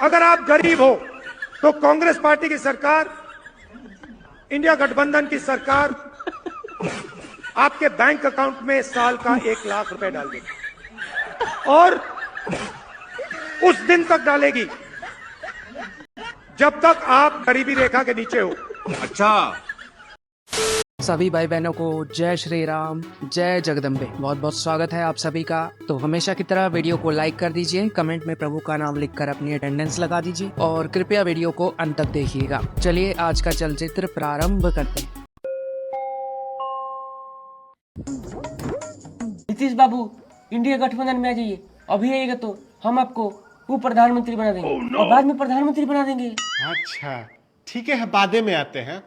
अगर आप गरीब हो तो कांग्रेस पार्टी की सरकार, इंडिया गठबंधन की सरकार आपके बैंक अकाउंट में साल का 1 लाख रुपए डाल देगी और उस दिन तक डालेगी जब तक आप गरीबी रेखा के नीचे हो। अच्छा, सभी भाई बहनों को जय श्री राम, जय जगदम्बे। बहुत बहुत स्वागत है आप सभी का। तो हमेशा की तरह वीडियो को लाइक कर दीजिए, कमेंट में प्रभु का नाम लिखकर अपनी अटेंडेंस लगा दीजिए और कृपया वीडियो को अंत तक देखिएगा। चलिए आज का चलचित्र प्रारंभ करते हैं। नीतीश बाबू इंडिया गठबंधन में आ जाइए, अभी आइएगा तो हम आपको उप प्रधानमंत्री बना देंगे और बाद में प्रधानमंत्री बना देंगे। अच्छा ठीक है, बादे में आते हैं।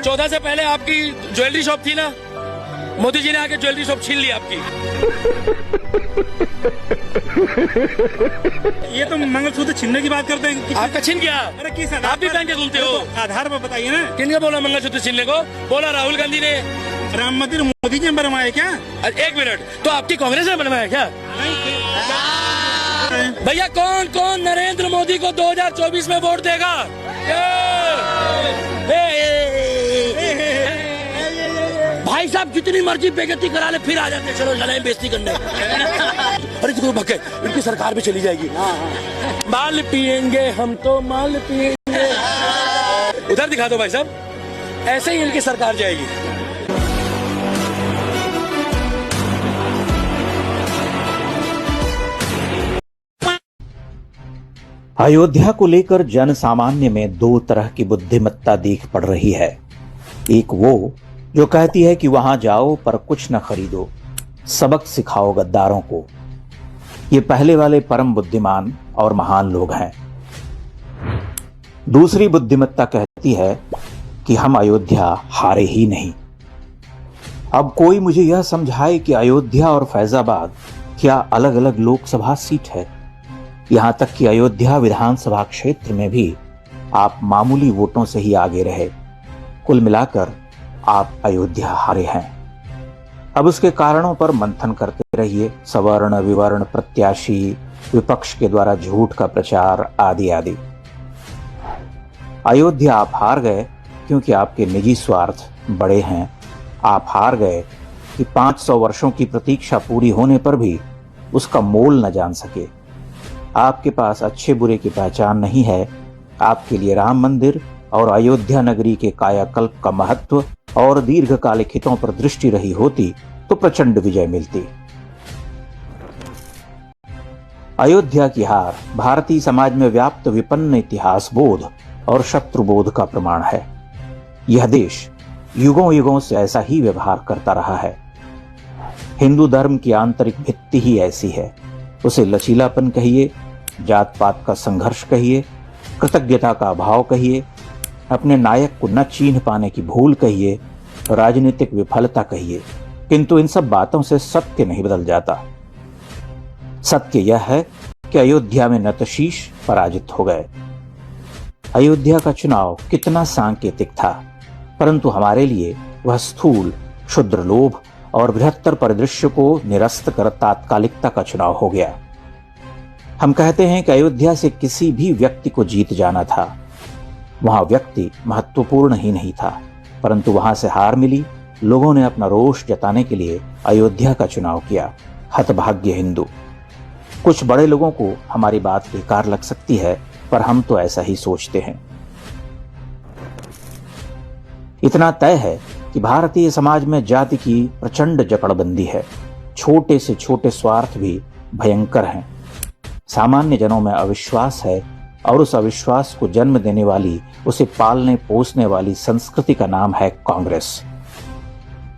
14 से पहले आपकी ज्वेलरी शॉप थी ना, मोदी जी ने आके ज्वेलरी शॉप छीन ली आपकी। ये तो मंगलसूत्र छीनने की बात करते हैं। आपका छीन गया? अरे किस आप भी पहन के घूमते हो? आधार पर बताइए ना। किनने बोला मंगलसूत्र छीनने को? बोला राहुल गांधी ने। राम मंदिर मोदी जी ने बनवाया क्या? अरे एक मिनट, तो आपकी कांग्रेस ने बनवाया क्या? भैया कौन कौन नरेंद्र मोदी को 2024 में वोट देगा? भाई साहब जितनी मर्जी बेइज्जती करा ले फिर आ जाते, चलो चले बेइज्जती करने। अरे देखो भक्के, इनकी सरकार भी चली जाएगी। माल पिएंगे हम तो, माल पिएंगे। उधर दिखा दो भाई साहब, ऐसे ही इनकी सरकार जाएगी। अयोध्या को लेकर जन सामान्य में दो तरह की बुद्धिमत्ता दिख पड़ रही है। एक वो जो कहती है कि वहां जाओ पर कुछ न खरीदो, सबक सिखाओ गद्दारों को। ये पहले वाले परम बुद्धिमान और महान लोग हैं। दूसरी बुद्धिमत्ता कहती है कि हम अयोध्या हारे ही नहीं। अब कोई मुझे यह समझाए कि अयोध्या और फैजाबाद क्या अलग अलग लोकसभा सीट है। यहां तक कि अयोध्या विधानसभा क्षेत्र में भी आप मामूली वोटों से ही आगे रहे। कुल मिलाकर आप अयोध्या हारे हैं। अब उसके कारणों पर मंथन करते रहिए। सवर्ण विवर्ण प्रत्याशी, विपक्ष के द्वारा झूठ का प्रचार आदि आदि। अयोध्या आप हार गए क्योंकि आपके निजी स्वार्थ बड़े हैं। आप हार गए कि 500 वर्षों की प्रतीक्षा पूरी होने पर भी उसका मोल न जान सके। आपके पास अच्छे बुरे की पहचान नहीं है। आपके लिए राम मंदिर और अयोध्या नगरी के कायाकल्प का महत्व और दीर्घकालिक हितों पर दृष्टि रही होती तो प्रचंड विजय मिलती। अयोध्या की हार भारतीय समाज में व्याप्त विपन्न इतिहास बोध और शत्रुबोध का प्रमाण है। यह देश युगों युगों से ऐसा ही व्यवहार करता रहा है। हिंदू धर्म की आंतरिक भित्ति ही ऐसी है। उसे लचीलापन कहिए, जात पात का संघर्ष कहिए, कृतज्ञता का अभाव कहिए, अपने नायक को न चिन्ह पाने की भूल कहिए, राजनीतिक विफलता कहिए, किंतु इन सब बातों से सत्य नहीं बदल जाता। सत्य यह है कि अयोध्या में नतशीश पराजित हो गए। अयोध्या का चुनाव कितना सांकेतिक था, परंतु हमारे लिए वह स्थूल, क्षुद्र लोभ और बृहत्तर परिदृश्य को निरस्त कर तात्कालिकता का चुनाव हो गया। हम कहते हैं कि अयोध्या से किसी भी व्यक्ति को जीत जाना था। वहां व्यक्ति महत्वपूर्ण ही नहीं था, परंतु वहां से हार मिली। लोगों ने अपना रोष जताने के लिए अयोध्या का चुनाव किया। हतभाग्य हिंदू। कुछ बड़े लोगों को हमारी बात बेकार लग सकती है, पर हम तो ऐसा ही सोचते हैं। इतना तय है कि भारतीय समाज में जाति की प्रचंड जकड़बंदी है। छोटे से छोटे स्वार्थ भी भयंकर हैं। सामान्य जनों में अविश्वास है और उस अविश्वास को जन्म देने वाली, उसे पालने पोसने वाली संस्कृति का नाम है कांग्रेस।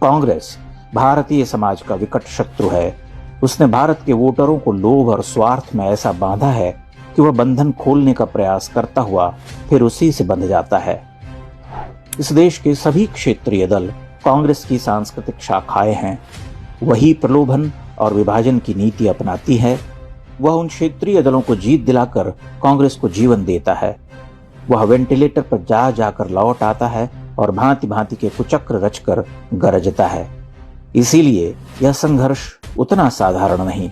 कांग्रेस भारतीय समाज का विकट शत्रु है। उसने भारत के वोटरों को लोभ और स्वार्थ में ऐसा बांधा है कि वह बंधन खोलने का प्रयास करता हुआ फिर उसी से बंध जाता है। इस देश के सभी क्षेत्रीय दल कांग्रेस की सांस्कृतिक शाखाएं हैं। वही प्रलोभन और विभाजन की नीति अपनाती है। वह उन क्षेत्रीय दलों को जीत दिलाकर कांग्रेस को जीवन देता है। वह वेंटिलेटर पर जा जाकर लौट आता है और भांति भांति के कुचक्र रचकर गरजता है। इसीलिए यह संघर्ष उतना साधारण नहीं,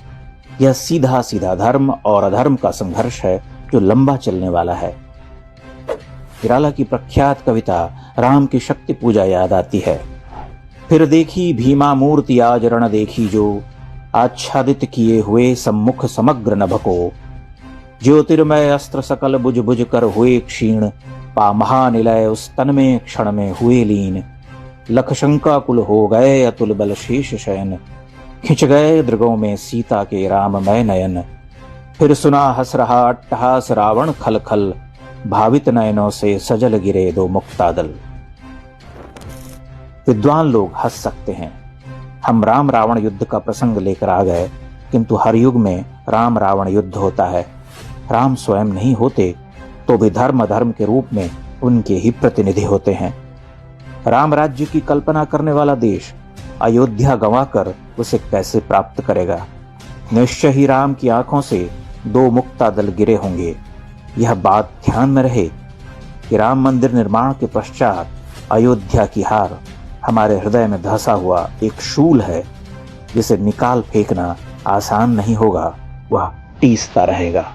यह सीधा सीधा धर्म और अधर्म का संघर्ष है जो लंबा चलने वाला है। निराला की प्रख्यात कविता राम की शक्ति पूजा याद आती है। फिर देखी भीमा मूर्ति आज रण देखी जो, आच्छादित किए हुए सम्मुख समग्र नभ को। ज्योतिर्मय अस्त्र सकल बुझ बुझ कर हुए क्षीण, पा महानिलय उस तन में क्षण में हुए लीन। लख शंका कुल हो गए अतुल बल शेष शयन, खिंच गए दृगों में सीता के राममय नयन। फिर सुना हंस रहा अट्टहास रावण खल खल, भावित नयनों से सजल गिरे दो मुक्तादल। विद्वान लोग हंस सकते हैं। हम राम रावण युद्ध का प्रसंग लेकर आ गए, किंतु हर युग में राम रावण युद्ध होता है। राम स्वयं नहीं होते तो भी धर्म अधर्म के रूप में उनके ही प्रतिनिधि होते हैं। राम राज्य की कल्पना करने वाला देश अयोध्या गंवाकर उसे कैसे प्राप्त करेगा? निश्चय ही राम की आंखों से दो मुक्तादल गिरे होंगे। यह बात ध्यान में रहे कि राम मंदिर निर्माण के पश्चात अयोध्या की हार हमारे हृदय में धंसा हुआ एक शूल है, जिसे निकाल फेंकना आसान नहीं होगा, वह टीसता रहेगा।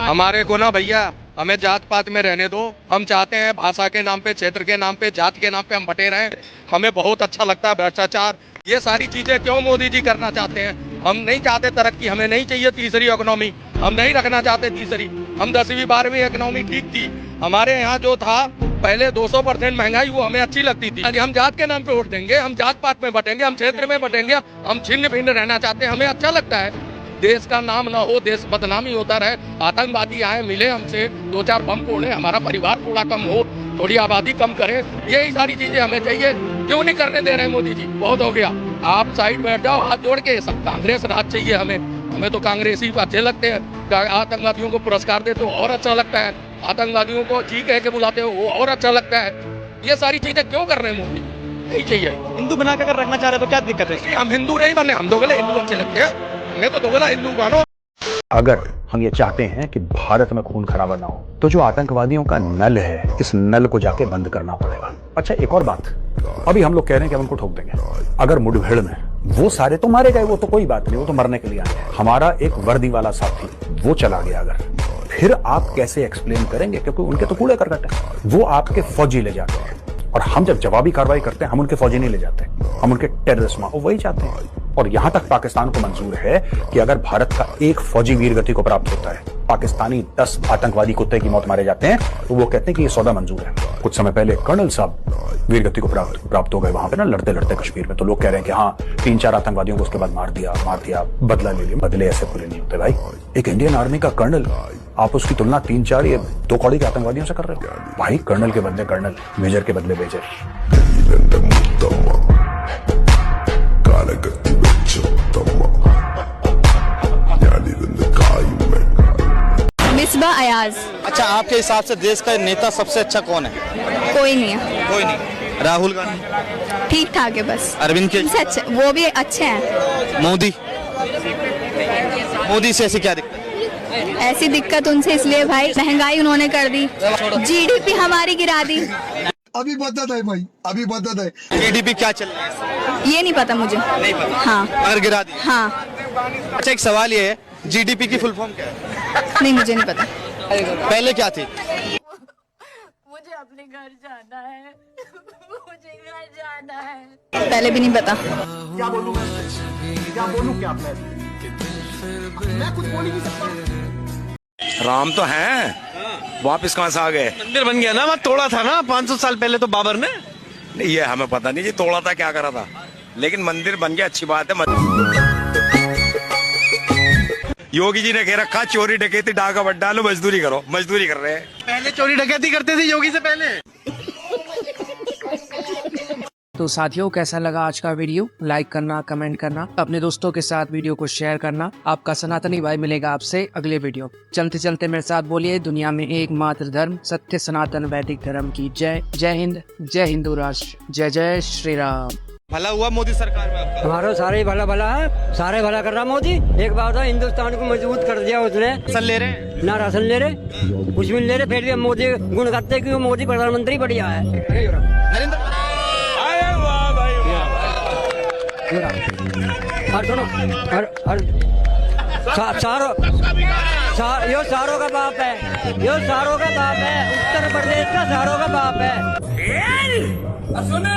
हमारे को ना भैया, हमें जात पात में रहने दो। हम चाहते हैं भाषा के नाम पे, क्षेत्र के नाम पे, जात के नाम पे हम बटे रहें। हमें बहुत अच्छा लगता है भ्रष्टाचार, ये सारी चीजें क्यों मोदी जी करना चाहते हैं? हम नहीं चाहते तरक्की, हमें नहीं चाहिए तीसरी इकोनॉमी, हम नहीं रखना चाहते तीसरी। हम 10वीं 12वीं इकोनॉमी ठीक थी। हमारे यहाँ जो था पहले 200% महंगाई, वो हमें अच्छी लगती थी। हम जात के नाम पे वोट देंगे, हम जात पात में बटेंगे, हम क्षेत्र में बटेंगे, हम छिन्न भिन्न रहना चाहते हैं, हमें अच्छा लगता है। देश का नाम ना हो, देश बदनामी होता रहे, आतंकवादी आए मिले हमसे, 2-4 बम फोड़े, हमारा परिवार थोड़ा कम हो, थोड़ी आबादी कम करे, यही सारी चीजें हमें चाहिए। क्यों नहीं करने दे रहे मोदी जी? बहुत हो गया, आप साइड बैठ जाओ, हाथ जोड़ के। सब कांग्रेस राज चाहिए हमें तो कांग्रेसी अच्छे लगते हैं। आतंकवादियों को पुरस्कार दे तो और अच्छा लगता है, आतंकवादियों को जी कह के बुलाते हो वो और अच्छा लगता है। ये सारी चीजें क्यों कर रहे हैं मोदी? नहीं चाहिए। हिंदू बना कर रखना चाह रहे तो क्या दिक्कत है? हम हिंदू नहीं बने, हम दोगले हिंदू अच्छे लगते हैं, मैं तो दोगला हिंदू मानो। अगर हम ये चाहते हैं कि भारत में खून खराबा ना हो, तो जो आतंकवादियों का नल है, इस नल को जाके बंद करना पड़ेगा। अच्छा, एक और बात, अभी हम लोग कह रहे हैं कि हम उनको ठोक देंगे। अगर मुठभेड़ में वो सारे तो मारे गए, वो तो कोई बात नहीं, वो तो मरने के लिए आए हैं। हमारा एक वर्दी वाला साथी वो चला गया, अगर फिर आप कैसे एक्सप्लेन करेंगे? क्योंकि उनके तो कूड़े करकट है, वो आपके फौजी ले जाते हैं। और हम जब जवाबी कार्रवाई करते हैं, हम उनके फौजी नहीं ले जाते, हम उनके टेररिस्ट वही चाहते हैं। और यहां तक पाकिस्तान को मंजूर है कि अगर भारत का एक फौजी वीरगति को प्राप्त होता है, पाकिस्तानी 10 आतंकवादी कुत्ते की मौत मारे जाते हैं, तो वो कहते हैं कि ये सौदा मंजूर है। कुछ समय पहले कर्नल साहब वीरगति को प्राप्त हो गए वहां पे ना, लड़ते लड़ते कश्मीर में। तो लोग कह रहे हैं कि हाँ, 3-4 आतंकवादियों को उसके बाद मार दिया, बदला ले लिया। बदले ऐसे पूरे नहीं होते भाई। एक इंडियन आर्मी का कर्नल, आप उसकी तुलना 3-4 ये 2 कौड़ी के आतंकवादियों से कर रहे हो भाई। कर्नल के बदले कर्नल, मेजर के बदले मेजर। मिसबा अयाज। अच्छा, आपके हिसाब से देश का नेता सबसे अच्छा कौन है? कोई नहीं है। कोई नहीं। राहुल गांधी ठीक ठाक है बस। अरविंद केजरीवाल अच्छे, वो भी अच्छे हैं। मोदी से ऐसी क्या दिक्कत? ऐसी दिक्कत उनसे इसलिए भाई, महंगाई उन्होंने कर दी, जीडीपी हमारी गिरा दी। अभी बता है भाई, अभी बता है। जीडीपी क्या चल रहा है? ये नहीं पता मुझे। नहीं पता? हाँ। अगर गिरा दी? हाँ। अच्छा, एक सवाल ये है, जीडीपी की फुल फॉर्म क्या है? नहीं, मुझे नहीं पता। पहले क्या थी? मुझे अपने घर जाना है, मुझे घर जाना है। पहले भी नहीं पता। क्या बोलूं मैं? क्या बोलूं क्या मैं कुछ बोल ही नहीं सकता। राम तो हैं, वापिस कहाँ से आ गए? मंदिर बन गया ना, वहाँ तोड़ा था ना 500 साल पहले तो बाबर ने। नहीं, ये हमें पता नहीं जी, तोड़ा था क्या करा था, लेकिन मंदिर बन गया, अच्छी बात है। योगी जी ने कह रखा चोरी डकैती डाका बट डालो, मजदूरी करो, मजदूरी कर रहे हैं। पहले चोरी डकैती करते थे योगी से पहले। तो साथियों, कैसा लगा आज का वीडियो? लाइक करना, कमेंट करना, अपने दोस्तों के साथ वीडियो को शेयर करना। आपका सनातनी भाई मिलेगा आपसे अगले वीडियो। चलते चलते मेरे साथ बोलिए, दुनिया में एकमात्र धर्म सत्य सनातन वैदिक धर्म की जय। जय हिंद, जय हिंदू राष्ट्र, जय जय श्री राम। भला हुआ मोदी सरकार में आपका? हमारा सारे ही भला भला है, सारे भला कर रहा मोदी। एक बात है, हिंदुस्तान को मजबूत कर दिया उसने। राशन ले रहे हैं? ना राशन ले रहे, कुछ भी नहीं ले रहे, फिर भी मोदी गुण गाते कि मोदी प्रधानमंत्री बढ़िया है। नरेंद्र और सुनो, यो सारों का बाप है, यो सारों का बाप है, उत्तर प्रदेश का सारों का बाप है। सुने